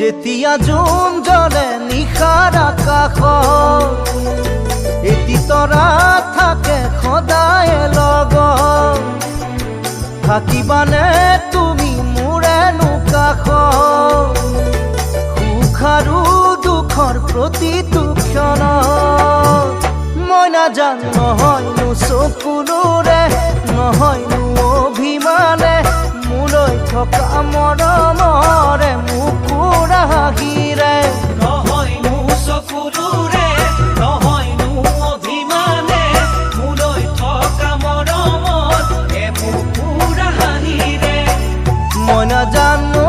যেতিয়া জোন জ্বলে নিশাৰ আকাশত এটি তৰা থাকে সদায় লগত থাকিবানে তুমি মোৰেনো কাষত সুখ আৰু দুখৰ প্ৰতিটো ক্ষণত মই নাজানো নহয়নো চকুলোৰে নহয়নো অভিমানে মোলৈ থকা মৰমৰে মুকুৰা হাঁহিৰে নহয়নো চকুলোৰে নহয়নো অভিমানে মোলৈ থকা মৰমত মুকুৰা হাঁহিৰে মই নাজানো